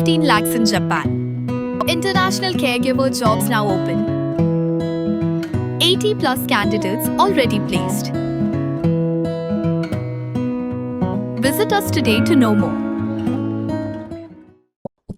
15 lakhs in Japan. International caregiver jobs now open. 80 plus candidates already placed. Visit us today to know more.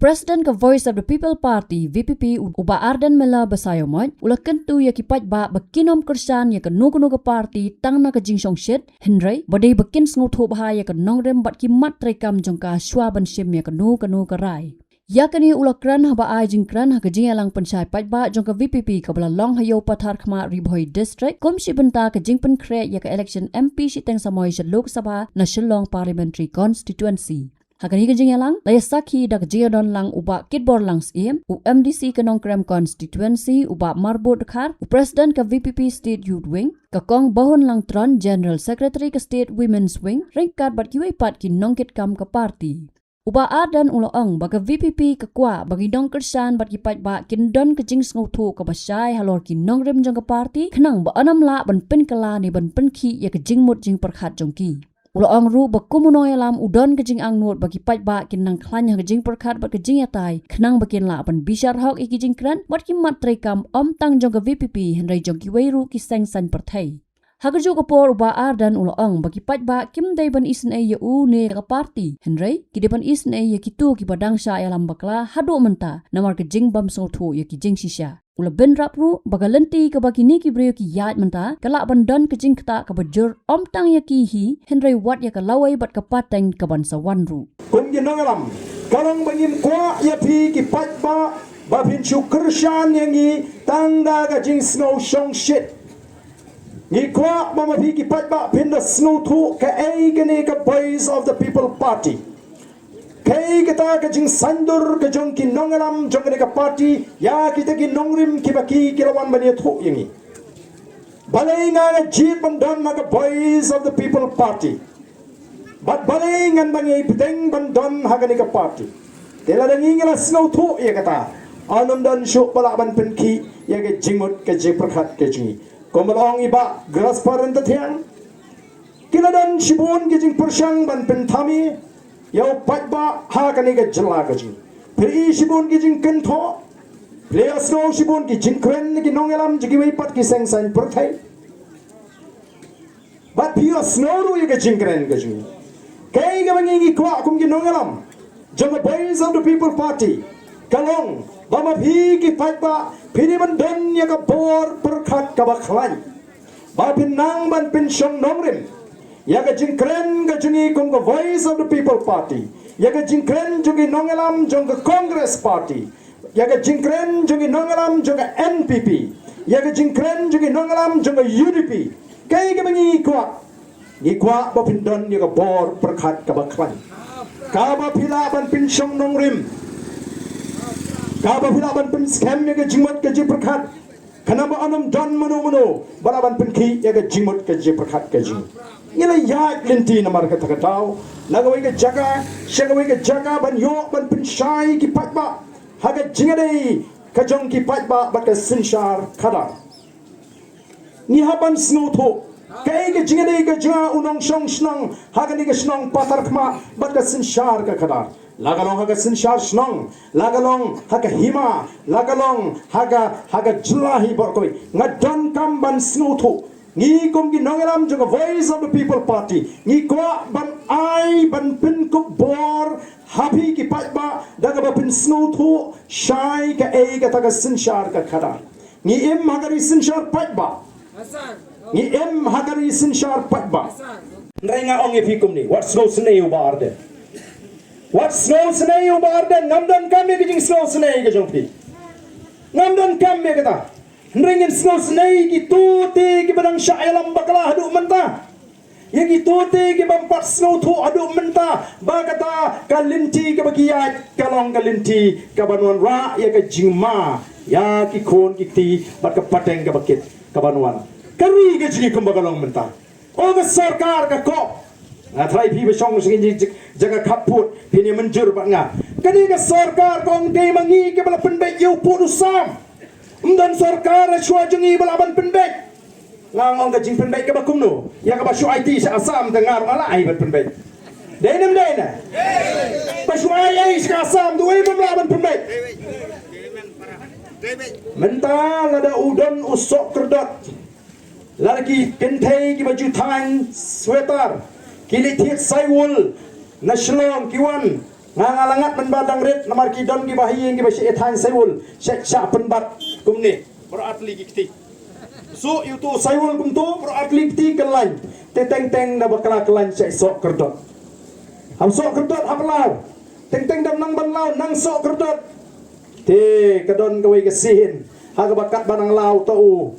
President ka Voice of the People Party VPP uba ardan mela basayomot ula kentu ya kipat ba bakinom kersan ya kanu ka party tang na ka jingsong shit Henry badai bakin Sngewthuh bah ya ka nongrem bat ki mat trekam jongka shwa ban sim ya kanu ka rai ya kani ula kran haba ai jingkran ha ka jing alang panchai pat ba jongka VPP ka bala long hayo pathar khma ribhoi district komshi banta ka jingpan kre ya ka election MP shi teng samoy sha Lok Sabha na Shillong parliamentary constituency Hakani ka jing lang, laya sakhi dak jiadon lang uba kitbor lang sim, u MDC ka nongkrem constituency uba marbot khar, u president ka VPP state youth wing, ka kong bahon lang tron general secretary ka state women's wing, ringkat bat kiway pat ki nongkit kam ka party. Uba adan uloong baga VPP ka kwa bagi dong kersan bat kipat ba kindon ka jing Sngewthuh ka basay halor ki nongrem jong ka party, kenang ba anam la ban pen kala ni ban pen ki ya ka jing mut jing perkhat jong ki. Ulang ru bakumunoy alam udon kejing angnut bagi pat ba kinang klanya kejing perkat bat kejing yatai kenang bakin la pan bishar hok ikijing kran bat kimat trekam om tang jong ka VPP henry jong ki weiru ki seng san perthai hagaju kapor uba ardan ulang bagi pat ba kim dai ban Isynei ya u ne ka party henry ki depan Isynei ya kitu ki badang sha alam bakla hadu Mynta namar kejing bam Sngewthuh ya kijing sisha Ula ben rapru baga Lynti ka bagi ni ki breu ki Ïaid Mynta kala bandan kejing Ktah ka bajur om tang ya ki hi Henry wat ya ka lawai bat ka Pateng ka ban sawan ru kung ginangalam kalang bangim kwa ya pi ki patba babin syukurshan yang ni tangda ka jing Sngewthuh shit ni kwa mama pi ki patba pinda Sngewthuh ka ay gani ka Voice of the People Party Kay kita kajing sandur kajong kinongalam jong ka party ya kita kinongrim kibaki kilawan bani thu yangi balay nga jit bandon maga Voice of the People Party bat balay ngan bangi Pateng bandon hagani ka party kila dangi ngala Sngewthuh ya kata anum dan syuk balaban penki ya ke jingmut ke jiprakhat ke jingi komalong iba gras parent tiang kila dan shibun ke jing persyang ban pentami Yau patba ha kani ka jala ka jing. Pri sibun ki jing kentho. Pri asno sibun ki jing kren ki nongelam jigi wei pat ki seng san perthai. Bat pi asno ru ye ka jing kren ka jing. Kai ka bangi ki kwa kum ki nongelam. Jama Voice of the People Party. Kalong bama pi ki patba pini ban don ya ka bor perkhat ka bakhlai. Ba pin nang ban pin shong nongrim. Ya ka jingkren ka jungi kung ka Voice of the People Party. Ya ka jingkren jungi nongelam jong ka Congress Party. Ya ka jingkren jungi nongelam jong ka NPP. Ya ka jingkren jungi nongelam jong ka UDP. Kay ka mangi kwa. Ni kwa ba pindon ya ka bor perkhat ka baklan. Kaba pila ban pinsyong nongrim. Kaba pila ban pin scam ya ka jingmot ka jiperkhat. Kanama anam don mano balaban pinki ya ka jingmot ka jiperkhat ka jing. Ila Ïaid Lynti namar ka takataw nagaway ka jaga siya gaway ka jaga ban yo ban pinsay ki patba haga jingaday kajong ki patba bat ka sinshar kada ni haban Sngewthuh kay ka jingaday ka jaga unong syong snang haga ni ka snang patar kma bat ka sinshar ka kada lagalong haga sinshar snang lagalong haga hima lagalong haga jlahi barkoy ngadon kam ban Sngewthuh Ni kum ginongelam jong Voice of the People Party. Ni kwa ban ai ban pin kup bor happy ki patba daga ba pin Sngewthuh shai ka ei ka taga sinshar ka khada. Ni em hagari sinshar patba. Ni em hagari sinshar patba. Nrenga ong epi kum ni. What Sngewthuh ubarde. What Sngewthuh ubarde ngamdan kami ki jing Sngewthuh ka jong pi. Ngamdan kami kata. Nringin Sngewthuh ki tuti ki badang syailam bakla hadu Mynta. Ya ki tuti ki bampat Sngewthuh hadu Mynta. Bagata ka Lynti ki bagi Ïaid kalong ka Lynti ka banuan ra ya ka jingma ya ki kon ki ti bat ka Pateng ka bakit ka banuan. Kari ka jingi kumbagalong Mynta. O ka sarkar ka kop. Try pi besong sing jaga kaput pini menjur bat nga. Kani ka sarkar kong kay mangi ki bala penbek yu pudu sam. Dan sarkar syua jengi balaban penbek ngang ka jing penbek ka bakum no ya ka basyu IT sa asam dengar alai bat penbek denem dena basyu ai sekasam tu pemelaban pembaik. Mynta lada udon usok kerdot. Lagi kentai ki baju tang sweater. Kili tiet saywul na Shillong kiwan. Ngalangat menbadang red namar ki don ki bahi ki basi etang saywul. Syek syak penbat kumni beratli ki kti. So itu saywul kum tu beratli kti kelan. Teteng-teng na bakala kelan syek sok kerdot. Ham sok kerdot aplau. Teng-teng dam nang banlau nang sok kerdot. Te kadon kawai kesihin. Haga bakat banang lau tau.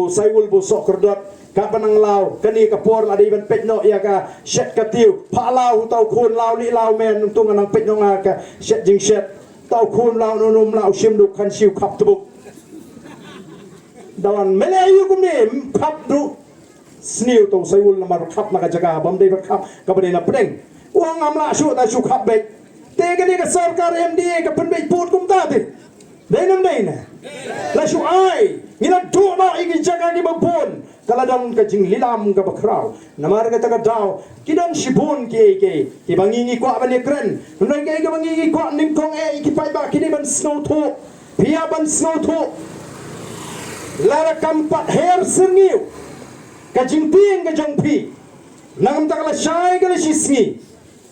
Saywul bu sok kerdot. Kak banang lau kani kapor ada iban petno ya ka syet katiu. Pa lau tau kun lau li lau men untung anang petno nga ka syet jing syet. Tau kun lau nunum lau shimduk kan siu kap tebuk. Dawan melayu kumni kap du. Sniu tau saywul namar kap na kajaga. Bamday kap kabade na pedeng. Uang amla syuk ta syuk kap bek. Tega ni ka sarkar MDA ka penbej put kum tadi. Dainam daina. La syuk ai. Ngina tu ma igi jaga ni babon. Kaladang ka jing lilam ka bakraw. Namar ka taga daw. Kidan sibun ki bangingi kwa bani kren. Nunay ka bangingi kwa ningkong ikipay ba kini ban Sngewthuh. Pia ban Sngewthuh. Lara kampat her sengiu. Ka jing ting ka jong pi. Nangam takala syai ka la sisngi.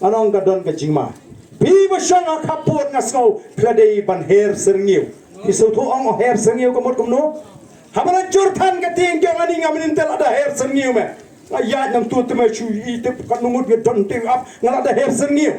Anong ka don ka jing ma. Pi basyang akapot nga Sngewthuh. Pladei ban her sengiu. Isuthu ang her sengiu kamot kumno. Habang jurtan kating kyang ani nga menintel ada her sengiu me. Ïaid nang tu teme chu itip kanungut ge don ting up ngal ada her sengiu.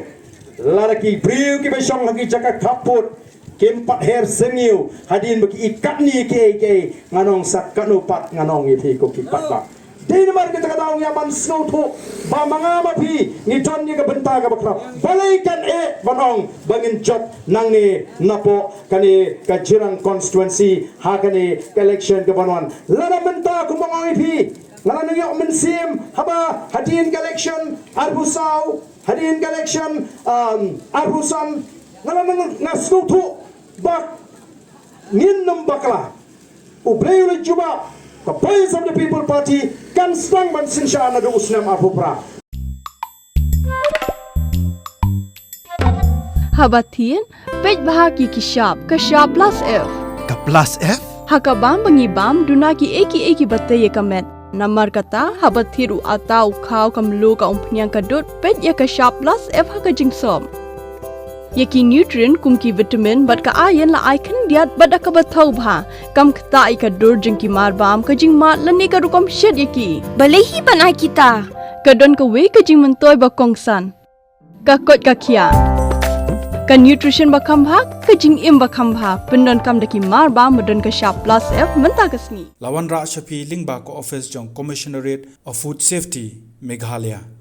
Lalaki priu ki basyang lagi jaka kapot. Kempat her sengiu hadin bagi ikat ni ke nganong sak kanupat nganong ithi ko kipat ba. Di namar kita kataong yaman Sngewthuh ba mga mapi ni John ni kabenta ka bakra balaikan banong bangin job nang ni napo kani kajirang constituency ha kani election ka banwan lana benta kumang ipi ngala nang yok mensim haba hadin election arbusau hadin election arbusan ngala nang Sngewthuh bak ngin nam bakla ublay ul juba the voice of the people party kan stang ban sinsya na do usnam apupra Habatin pej bahagi ki shop ka shop plus f Ka plus F? hakabam bangibam dunaki eki batay kamet namar kata habathiru atau khaw kamlu ka umpnyang kadut pej ya ka shop plus f haka jingsom Yaki nutrient kumki vitamin bat ka iron la icon diat bat ka bathau bha kam Ktah ka dur jingki marbam ka jing mat lani ka rukom shed yaki balehi banai kita ka don ka we ka jing mentoy ba kongsan ka kot ka khia ka nutrition ba khambha ka jing im ba khambha pendon kam daki marbam modon ka sharp plus f menta kasni Lawan Ra Shapi Lingba ko office jong Commissionerate of Food Safety Meghalaya.